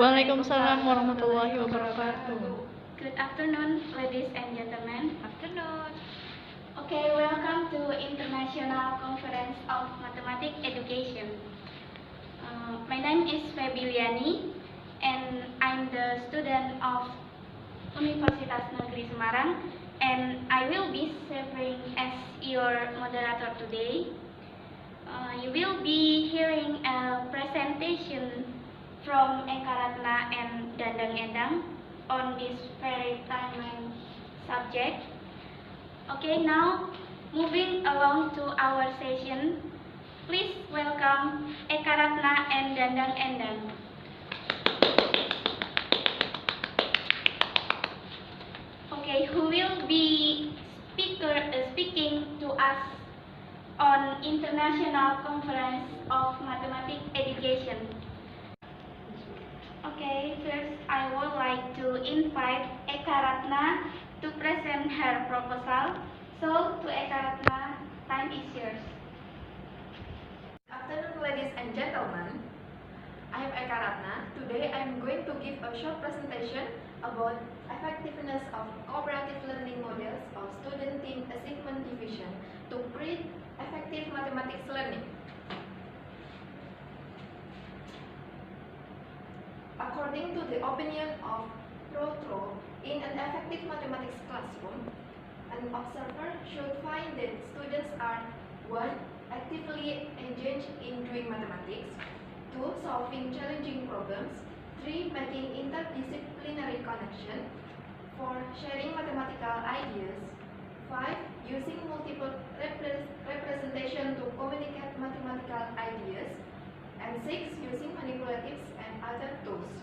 Waalaikumsalam warahmatullahi wabarakatuh. Good afternoon, ladies and gentlemen. Afternoon. Okay, welcome to International Conference of Mathematics Education. My name is Febiliani, and I'm the student of Universitas Negeri Semarang, and I will be serving as your moderator today. You will be hearing a presentation from Eka Ratna and Dandang Endang on this very timely subject. Okay, now moving along to our session, please welcome Eka Ratna and Dandang Endang. Okay, who will be speaking to us on International Conference of Mathematics Education. Okay, first I would like to invite Eka Ratna to present her proposal. So, to Eka Ratna, time is yours. Good afternoon, ladies and gentlemen. I am Eka Ratna. Today I am going to give a short presentation about effectiveness of cooperative learning models of student team achievement division to create effective mathematics learning. According to the opinion of Rotro, in an effective mathematics classroom, an observer should find that students are 1. Actively engaged in doing mathematics, 2. Solving challenging problems, 3. Making interdisciplinary connection, 4. Sharing mathematical ideas, 5. Using multiple representation to communicate mathematical ideas, and 6. Using manipulatives and other tools.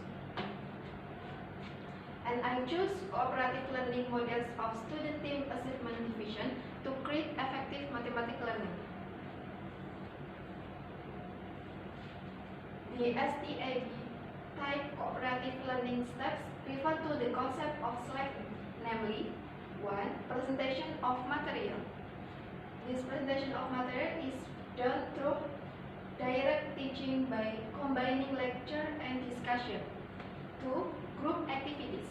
And I choose cooperative learning models of student team achievement division to create effective mathematics learning. The STAD type cooperative learning steps refer to the concept of selecting, namely 1. Presentation of material. This presentation of material is done through direct teaching by combining lecture and discussion. 2. Group activities.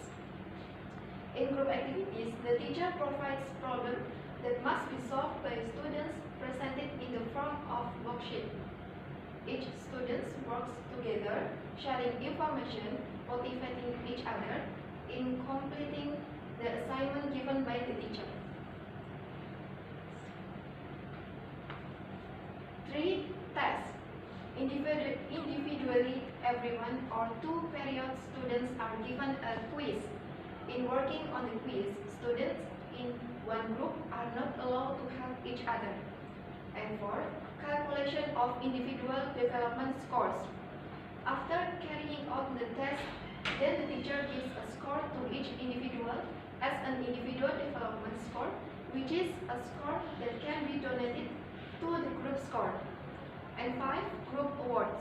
In group activities, the teacher provides problems that must be solved by students presented in the form of worksheet. Each student works together, sharing information, motivating each other in completing the assignment given by the teacher. 3. Tests. Individually, everyone or 2 period students are given a quiz. In working on the quiz, students in one group are not allowed to help each other. And 4. Calculation of individual development scores. After carrying out the test, then the teacher gives a score to each individual as an individual development score, which is a score that can be donated to the group score. And 5. Group awards.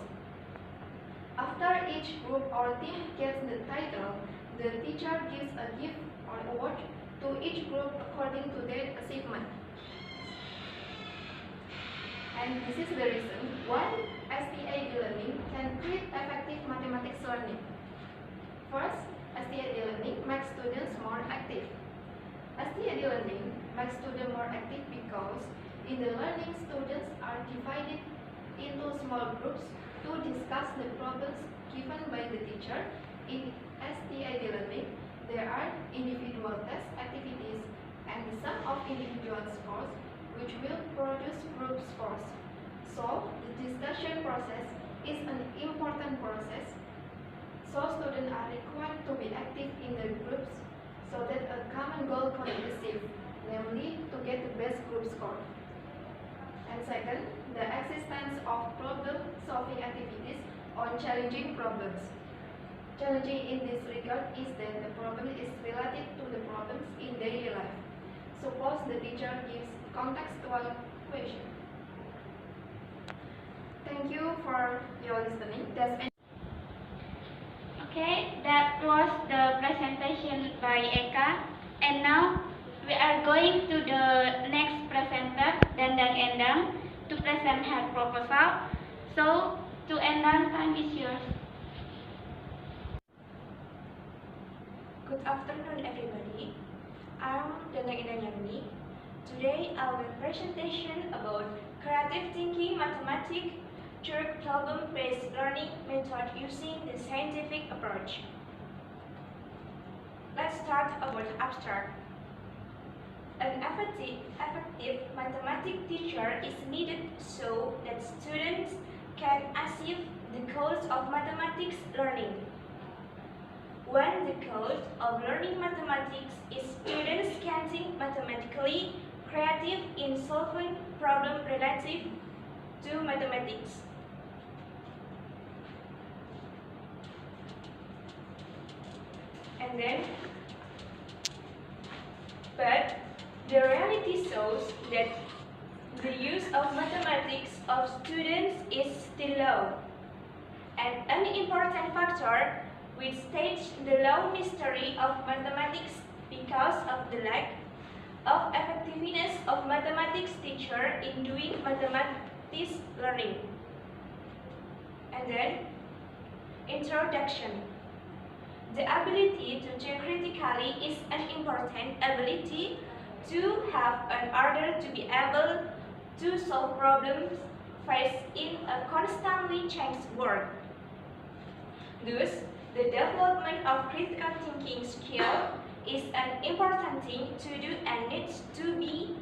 After each group or team gets the title, the teacher gives a gift or award to each group according to their achievement. And this is the reason why STAD learning can create effective mathematics learning. First, STAD learning makes students more active. STAD learning makes students more active because in the learning, students are divided into small groups to discuss the problems given by the teacher. In STID learning, there are individual test activities and the sum of individual scores which will produce group scores. So, the discussion process is an important process. So, students are required to be active in the groups so that a common goal can be achieved, namely to get the best group score. And second, the existence of problem-solving activities on challenging problems. Challenging in this regard is that the problem is related to the problems in daily life. Suppose the teacher gives contextual question. Thank you for your listening. Okay, that was the presentation by Eka. And now we are going to the next presenter, Dandang Endang, to present her proposal. So, to Endang, time is yours. Good afternoon, everybody. I'm Dandang Endang N. Today, I will presentation about creative thinking mathematics through problem-based learning method using the scientific approach. Let's start about abstract. An effective mathematics teacher is needed so that students can achieve the goals of mathematics learning. When the goal of learning mathematics is students can think mathematically, creative in solving problems relative to mathematics. But the reality shows that the use of mathematics of students is still low. And an important factor which states the low mystery of mathematics because of the lack of effectiveness of mathematics teacher in doing mathematics learning. And then, introduction. The ability to think critically is an important ability to have an order to be able to solve problems faced in a constantly changed world. Thus, the development of critical thinking skill is an important thing to do and needs to be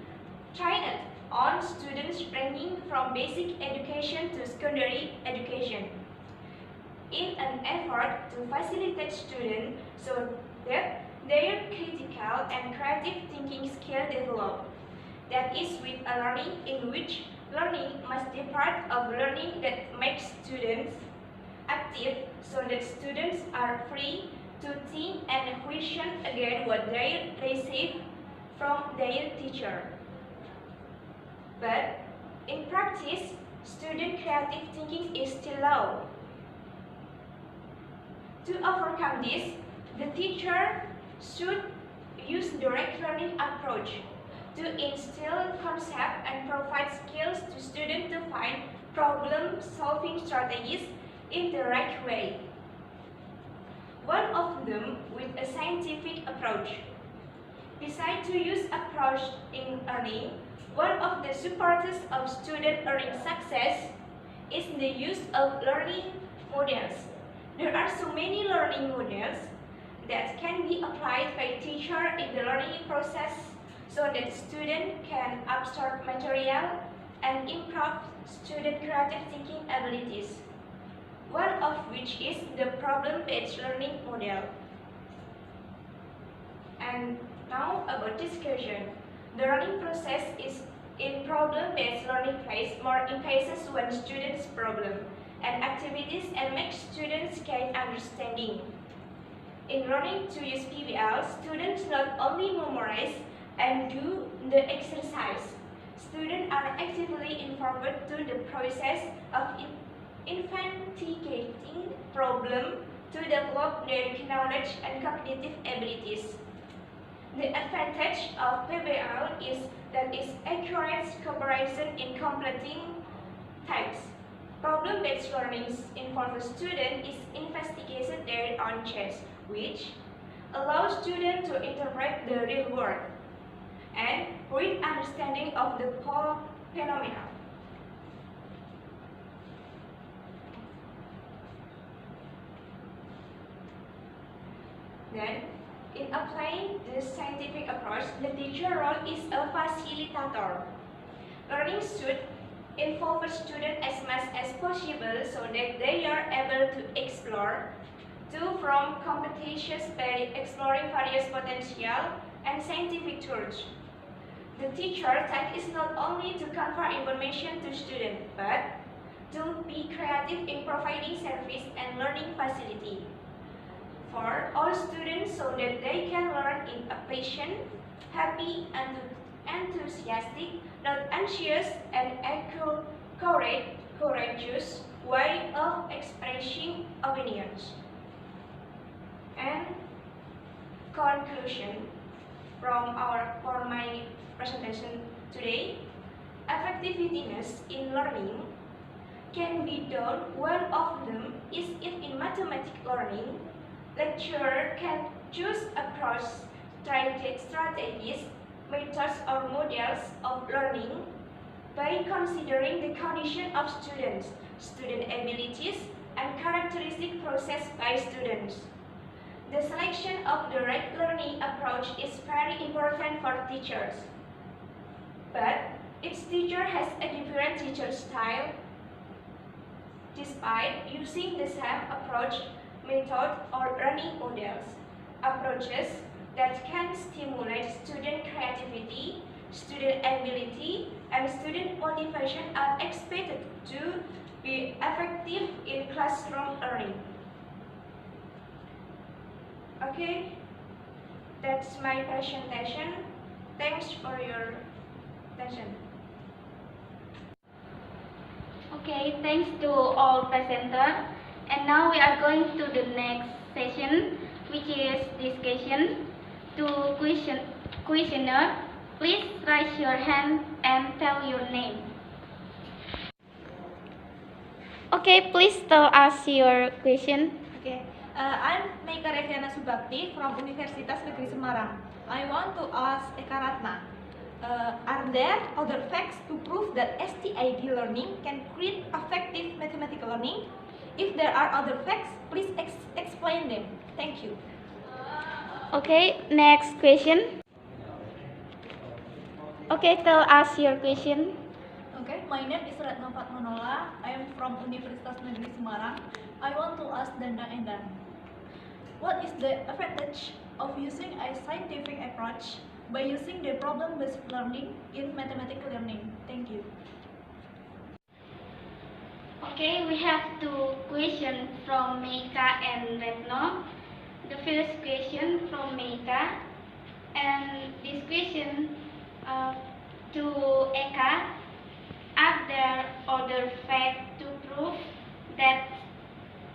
trained on students ranging from basic education to secondary education, in an effort to facilitate students so that their critical and creative thinking skill develop. That is with a learning in which learning must be part of learning that makes students active so that students are free to think and question again what they receive from their teacher. But in practice, student creative thinking is still low. To overcome this, the teacher should use direct learning approach to instill concept and provide skills to students to find problem-solving strategies in the right way. One of them with a scientific approach. Besides to use approach in learning, one of the supporters of student learning success is the use of learning models. There are so many learning models that can be applied by teacher in the learning process so that student can absorb material and improve student creative thinking abilities. One of which is the problem-based learning model. And now about discussion. The learning process is in problem-based learning phase more emphasis when students problem and activities and make students gain understanding. In learning to use PBL, students not only memorize and do the exercise, students are actively involved to the process of investigating problem to develop their knowledge and cognitive abilities. The advantage of PBL is that it accurate cooperation in completing tasks. Problem-based learning involves students is investigation their own chance, which allows students to interpret the real world and read understanding of the phenomena. Then, in applying this scientific approach, the teacher role is a facilitator. Learning should involve students as much as possible so that they are able to explore, to from competitions by exploring various potential and scientific tools. The teacher's task is not only to convey information to students, but to be creative in providing service and learning facility for all students so that they can learn in a patient, happy, and enthusiastic, not anxious, and courageous way of expressing opinions. And conclusion for my presentation today, effectiveness in learning can be done. One of them is if in mathematics learning, lecturer can choose approach, strategies, methods or models of learning by considering the condition of students, student abilities, and characteristic process by students. The selection of the right learning approach is very important for teachers. But each teacher has a different teacher style. Despite using the same approach, method, or learning models, approaches that can stimulate student creativity, student ability, and student motivation are expected to be effective in classroom learning. Okay, that's my presentation. Thanks for your attention. Okay, thanks to all presenters. And now we are going to the next session, which is discussion. To questioner, please raise your hand and tell your name. Okay, please tell us your question. Okay, I'm Meika Refiana Subakti from Universitas Negeri Semarang. I want to ask Eka Ratna, are there other facts to prove that STID learning can create effective mathematical learning? If there are other facts, please explain them. Thank you. Okay, next question. Okay, tell us your question. Okay, my name is Retno Fatmanola. I am from Universitas Negeri Semarang. I want to ask Dandang Endang, what is the advantage of using a scientific approach by using the problem-based learning in mathematical learning? Thank you. Okay, we have two questions from Meika and Retno. The first question from Meika, and this question to Eka: are there other facts to prove that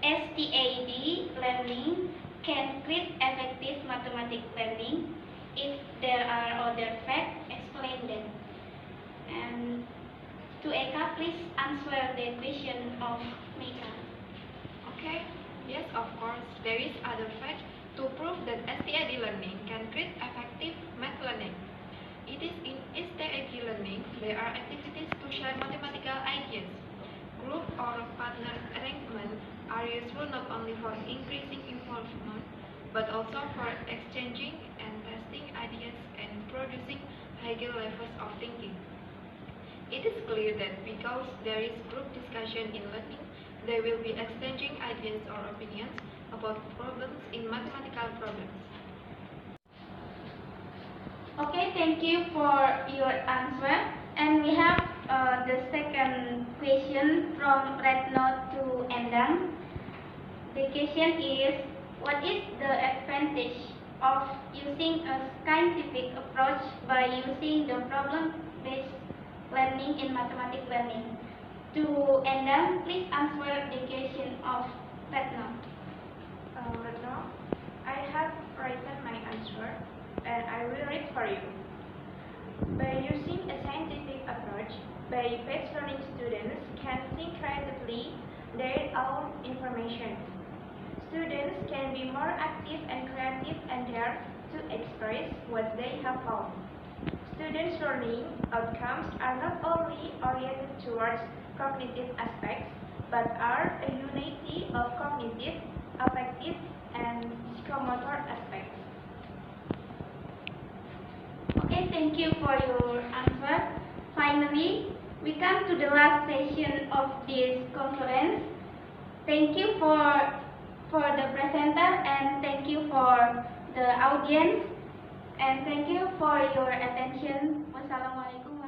STID learning can create effective mathematical learning? If there are other facts, explain them. And to Eka, please answer the question of Meika. Okay, yes, of course, there is other fact to prove that STID learning can create effective math learning. It is in STID learning, there are activities to share mathematical ideas. Group or partner arrangement are useful not only for increasing involvement, but also for exchanging and testing ideas and producing higher levels of thinking. It is clear that because there is group discussion in learning, they will be exchanging ideas or opinions about problems in mathematical problems. Okay, thank you for your answer. And we have the second question from Retno to Endang. The question is, what is the advantage of using a scientific approach by using the problem-based learning in mathematics learning? To Endang, please answer the question of Retno. Retno, I have written my answer and I will read for you. By using a scientific approach, by fast learning students can think creatively their own information. Students can be more active and creative and dare to express what they have found. Students' learning outcomes are not only oriented towards cognitive aspects, but are a unity of cognitive, affective, and psychomotor aspects. Okay, thank you for your answer. Finally, we come to the last session of this conference. Thank you for the presenter, and thank you for the audience, and thank you for your attention. Wassalamualaikum